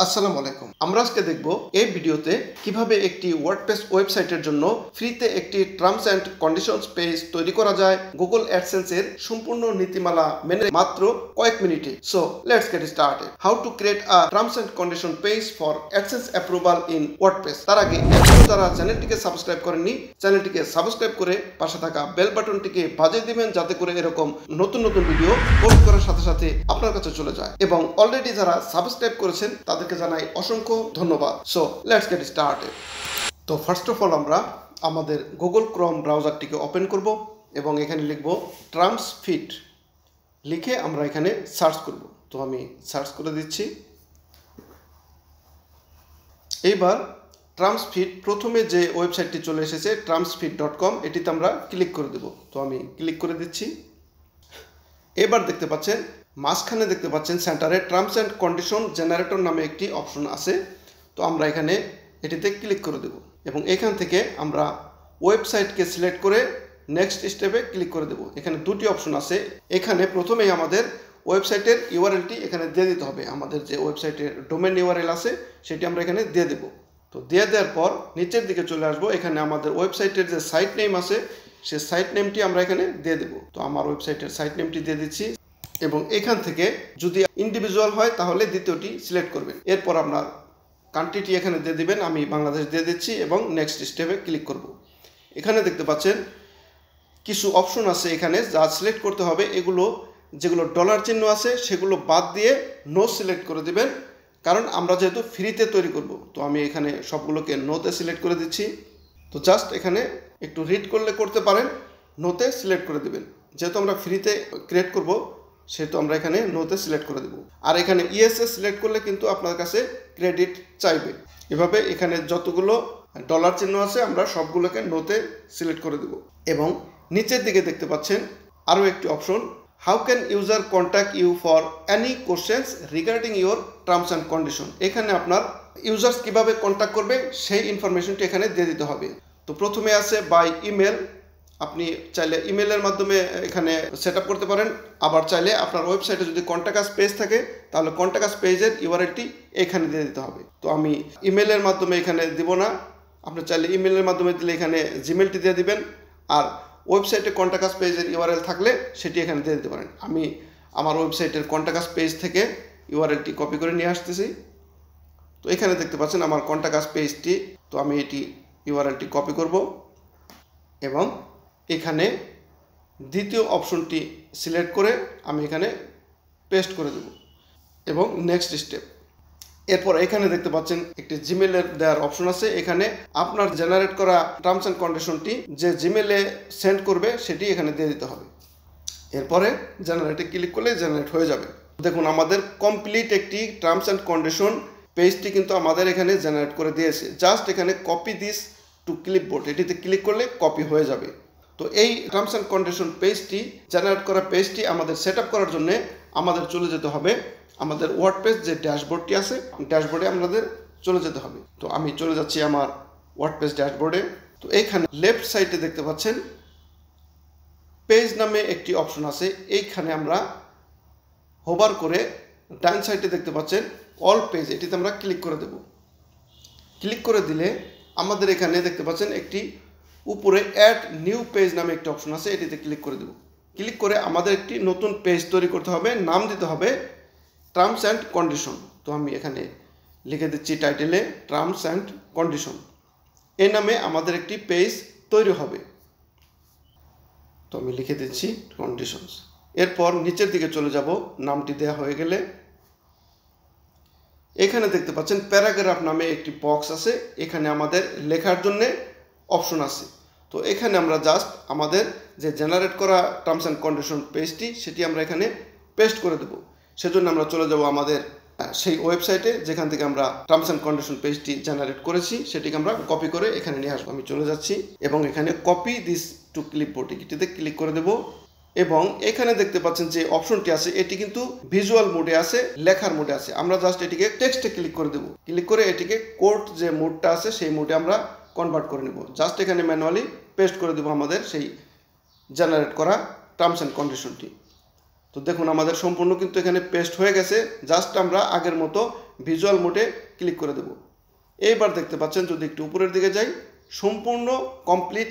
আসসালামু আলাইকুম। আমরা আজকে দেখব এই ভিডিওতে কিভাবে একটি ওয়ার্ডপ্রেস ওয়েবসাইটের জন্য ফ্রিতে একটি টার্মস এন্ড কন্ডিশনস পেজ তৈরি করা যায় গুগল অ্যাডসেন্স এর সম্পূর্ণ নীতিমালা মেনে মাত্র কয়েক মিনিটে। So let's get started. How to create a terms and condition page for AdSense approval in WordPress. তার আগে এখনো যারা চ্যানেলটিকে সাবস্ক্রাইব করেননি, চ্যানেলটিকে সাবস্ক্রাইব করে পাশে থাকা বেল বাটনটিকে বাজিয়ে দিবেন, যাতে করে এরকম নতুন নতুন ভিডিও পোস্ট করার সাথে সাথে আপনার কাছে চলে যায়। এবং অলরেডি যারা সাবস্ক্রাইব করেছেন তাদেরকে জানাই অসংখ্য ধন্যবাদ। So let's get started. তো ফার্স্ট অফ অল আমরা আমাদের গুগল ক্রোম ব্রাউজারটিকে ওপেন করব এবং এখানে লিখব টার্মস ফিট। লিখে আমরা এখানে সার্চ করব। তো আমি সার্চ করে দিচ্ছি। এইবার টার্মস ফিট প্রথমে যে ওয়েবসাইটটি চলে এসেছে termsfit.com, এটিতে আমরা ক্লিক করে দেব। তো আমি ক্লিক করে দিচ্ছি। এবার দেখতে পাচ্ছেন মাঝখানে দেখতে পাচ্ছেন সেন্টারে টার্মস অ্যান্ড কন্ডিশন জেনারেটর নামে একটি অপশন আছে। তো আমরা এখানে এটিতে ক্লিক করে দেব এবং এখান থেকে আমরা ওয়েবসাইটকে সিলেক্ট করে নেক্সট স্টেপে ক্লিক করে দেব। এখানে দুটি অপশন আছে। এখানে প্রথমেই আমাদের ওয়েবসাইটের ইউআরএলটি এখানে দিয়ে দিতে হবে। আমাদের যে ওয়েবসাইটের ডোমেন ইউআরএল আছে সেটি আমরা এখানে দিয়ে দেব। তো দিয়ে দেওয়ার পর নিচের দিকে চলে আসবো। এখানে আমাদের ওয়েবসাইটের যে সাইট নেম আছে সেই সাইট নেমটি আমরা এখানে দিয়ে দেব। তো আমার ওয়েবসাইটের সাইট নেমটি দিয়ে দিচ্ছি এবং এখান থেকে যদি ইন্ডিভিজুয়াল হয় তাহলে দ্বিতীয়টি সিলেক্ট করবেন। এরপর আপনার কান্ট্রিটি এখানে দিয়ে দিবেন। আমি বাংলাদেশ দিয়ে দিচ্ছি এবং নেক্সট স্টেপে ক্লিক করব। এখানে দেখতে পাচ্ছেন কিছু অপশন আছে এখানে যা সিলেক্ট করতে হবে। এগুলো যেগুলো ডলার চিহ্ন আছে সেগুলো বাদ দিয়ে নো সিলেক্ট করে দিবেন, কারণ আমরা যেহেতু ফ্রিতে তৈরি করব। তো আমি এখানে সবগুলোকে নোতে সিলেক্ট করে দিচ্ছি। তো জাস্ট এখানে একটু রিড করলে করতে পারেন, নোতে সিলেক্ট করে দিবেন। যেহেতু আমরা ফ্রিতে ক্রিয়েট করব সেহেতু আমরা এখানে নোতে সিলেক্ট করে দেব। আর এখানে ইএসএ সিলেক্ট করলে কিন্তু আপনার কাছে ক্রেডিট চাইবে। এভাবে এখানে যতগুলো ডলার চিহ্ন আছে আমরা সবগুলোকে নোতে সিলেক্ট করে দেব। এবং নিচের দিকে দেখতে পাচ্ছেন আরও একটি option, how can user contact you for any questions regarding your terms and condition. এখানে আপনার ইউজার্স কীভাবে কন্ট্যাক্ট করবে সেই ইনফরমেশনটি এখানে দিয়ে দিতে হবে। তো প্রথমে আছে বাই ইমেল। আপনি চাইলে ইমেলের মাধ্যমে এখানে সেট আপ করতে পারেন। আবার চাইলে আপনার ওয়েবসাইটে যদি কন্ট্যাক্ট আস পেজ থাকে তাহলে কন্ট্যাক্ট আস পেজের ইউআরএলটি এখানে দিয়ে দিতে হবে। তো আমি ইমেলের মাধ্যমে এখানে দিব না। আপনি চাইলে ইমেলের মাধ্যমে দিলে এখানে জিমেলটি দিয়ে দিবেন। আর ওয়েবসাইটে কন্ট্যাক্ট আস পেজের ইউআরএল থাকলে সেটি এখানে দিয়ে দিতে পারেন। আমি আমার ওয়েবসাইটের কন্ট্যাক্ট আস পেজ থেকে ইউআরএলটি কপি করে নিয়ে আসতেছি। তো এখানে দেখতে পাচ্ছেন আমার কন্ট্যাক্ট আস পেজটি। তো আমি এটি ইউআরএলটি কপি করব এবং এখানে দ্বিতীয় অপশনটি সিলেক্ট করে আমি এখানে পেস্ট করে দেব এবং নেক্সট স্টেপ। এরপর এখানে দেখতে পাচ্ছেন একটি জিমেলের দেওয়ার অপশন আছে। এখানে আপনার জেনারেট করা টার্মস অ্যান্ড কন্ডিশনটি যে জিমেলে সেন্ড করবে সেটি এখানে দিয়ে দিতে হবে। এরপরে জেনারেটে ক্লিক করলে জেনারেট হয়ে যাবে। দেখুন আমাদের কমপ্লিট একটি টার্মস অ্যান্ড কন্ডিশন পেজটি কিন্তু আমাদের এখানে জেনারেট করে দিয়েছে। জাস্ট এখানে কপি দিস টু ক্লিপবোর্ড, এটিতে ক্লিক করলে কপি হয়ে যাবে। তো এই টার্মস অ্যান্ড কন্ডিশন পেজটি জেনারেট করা পেজটি আমাদের সেট আপ করার জন্য আমাদের চলে যেতে হবে আমাদের ওয়ার্ডপ্রেস যে ড্যাশবোর্ডটি আছে, ড্যাশবোর্ডে আমাদের চলে যেতে হবে। তো আমি চলে যাচ্ছি আমার ওয়ার্ডপ্রেস ড্যাশবোর্ডে। তো এইখানে লেফট সাইডে দেখতে পাচ্ছেন পেজ নামে একটি অপশন আছে। এইখানে আমরা হোভার করে ডান সাইডে দেখতে পাচ্ছেন অল পেজ, এটিতে আমরা ক্লিক করে দেব। ক্লিক করে দিলে আমাদের এখানে দেখতে পাচ্ছেন একটি উপরে অ্যাড নিউ পেজ নামে একটি অপশন আছে, এটিতে ক্লিক করে দেব। ক্লিক করে আমাদের একটি নতুন পেজ তৈরি করতে হবে। নাম দিতে হবে টার্মস অ্যান্ড কন্ডিশন। তো আমি এখানে লিখে দিচ্ছি টাইটেলে টার্মস অ্যান্ড কন্ডিশন। এই নামে আমাদের একটি পেজ তৈরি হবে। তো আমি লিখে দিচ্ছি কন্ডিশনস। এরপর নিচের দিকে চলে যাব। নামটি দেওয়া হয়ে গেলে এখানে দেখতে পাচ্ছেন প্যারাগ্রাফ নামে একটি বক্স আছে। এখানে আমাদের লেখার জন্যে অপশন আছে। তো এখানে আমরা জাস্ট আমাদের যে জেনারেট করা টার্মস অ্যান্ড কন্ডিশন পেজটি সেটি আমরা এখানে পেস্ট করে দেব। সেজন্য আমরা চলে যাব আমাদের সেই ওয়েবসাইটে যেখান থেকে আমরা টার্মস অ্যান্ড কন্ডিশন পেজটি জেনারেট করেছি, সেটিকে আমরা কপি করে এখানে নিয়ে আসবো। আমি চলে যাচ্ছি এবং এখানে কপি দিস টু ক্লিপবোর্ড এটিতে ক্লিক করে দেব। এবং এখানে দেখতে পাচ্ছেন যে অপশনটি আছে এটি কিন্তু ভিজুয়াল মোডে আছে, লেখার মোডে আছে। আমরা জাস্ট এটিকে টেক্সটে ক্লিক করে দেব। ক্লিক করে এটিকে কোড যে মোডটা আছে সেই মোডে আমরা কনভার্ট করে নেব। জাস্ট এখানে ম্যানুয়ালি পেস্ট করে দেব আমাদের সেই জেনারেট করা টার্মস অ্যান্ড কন্ডিশনটি। তো দেখুন আমাদের সম্পূর্ণ কিন্তু এখানে পেস্ট হয়ে গেছে। জাস্ট আমরা আগের মতো ভিজুয়াল মোডে ক্লিক করে দেব। এইবার দেখতে পাচ্ছেন যদি একটু উপরের দিকে যাই, সম্পূর্ণ কমপ্লিট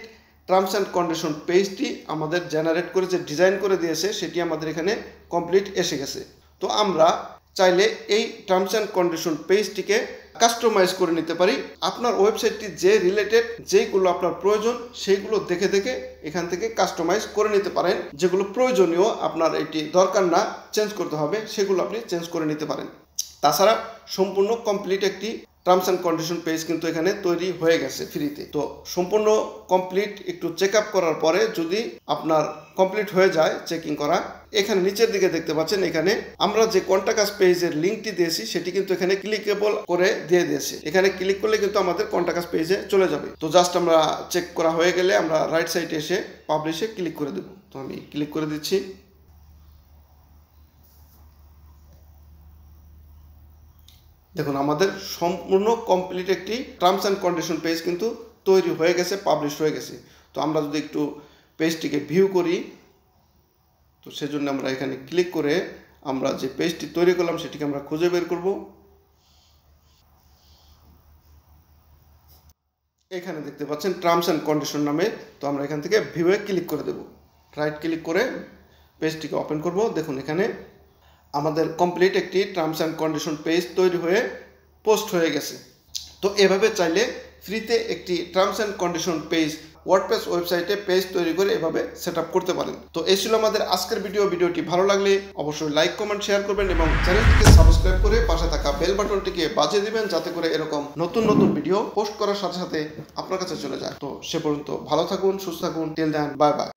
টার্মস অ্যান্ড কন্ডিশন পেজটি আমাদের জেনারেট করে যে ডিজাইন করে দিয়েছে সেটি আমাদের এখানে কমপ্লিট এসে গেছে। তো আমরা চাইলে এই টার্মস অ্যান্ড কন্ডিশন পেজটিকে কাস্টমাইজ করে নিতে পারি। আপনার ওয়েবসাইটটি যে রিলেটেড যেগুলো আপনার প্রয়োজন সেইগুলো দেখে দেখে এখান থেকে কাস্টমাইজ করে নিতে পারেন। যেগুলো প্রয়োজনীয় আপনার এটি দরকার না চেঞ্জ করতে হবে সেগুলো আপনি চেঞ্জ করে নিতে পারেন। তাছাড়া সম্পূর্ণ কমপ্লিট একটি টার্মস অ্যান্ড কন্ডিশন পেজ কিন্তু এখানে তৈরি হয়ে গেছে ফ্রিতে। তো সম্পূর্ণ কমপ্লিট একটু চেক আপ করার পরে যদি আপনার কমপ্লিট হয়ে যায় চেকিং করা, এখানে নিচের দিকে দেখতে পাচ্ছেন এখানে আমরা যে কন্টাক্ট আস পেজের লিঙ্কটি দিয়েছি সেটি কিন্তু এখানে ক্লিকেবল করে দিয়ে দিয়েছে। এখানে ক্লিক করলে কিন্তু আমাদের কন্টাক্ট আস পেজে চলে যাবে। তো জাস্ট আমরা চেক করা হয়ে গেলে আমরা রাইট সাইডে এসে পাবলিশে ক্লিক করে দেব। তো আমি ক্লিক করে দিচ্ছি। দেখুন আমাদের সম্পূর্ণ কমপ্লিট একটি টার্মস অ্যান্ড কন্ডিশন পেজ কিন্তু তৈরি হয়ে গেছে, পাবলিশ হয়ে গেছে। তো আমরা যদি একটু পেজটিকে ভিউ করি, তো সেজন্য আমরা এখানে ক্লিক করে আমরা যে পেজটি তৈরি করলাম সেটিকে আমরা খুঁজে বের করব। এখানে দেখতে পাচ্ছেন টার্মস অ্যান্ড কন্ডিশন নামে। তো আমরা এখান থেকে ভিউয়ে ক্লিক করে দেব। রাইট ক্লিক করে পেজটিকে ওপেন করব। দেখুন এখানে আমাদের কমপ্লিট একটি টার্মস অ্যান্ড কন্ডিশন পেজ তৈরি হয়ে পোস্ট হয়ে গেছে। তো এভাবে চাইলে ফ্রিতে একটি terms and condition page WordPress ওয়েবসাইটে পেজ তৈরি করে এভাবে সেট আপ করতে পারেন। তো এই ছিল আমাদের আজকের ভিডিওটি ভালো লাগলে অবশ্যই লাইক কমেন্ট শেয়ার করবেন এবং চ্যানেলটিকে সাবস্ক্রাইব করে পাশে থাকা বেল বাটনটিকে বাজিয়ে দিবেন যাতে করে এরকম নতুন নতুন ভিডিও পোস্ট করার সাথে সাথে আপনার কাছে চলে যায়। তো সে পর্যন্ত ভালো থাকুন, সুস্থ থাকুন। Till then, bye by.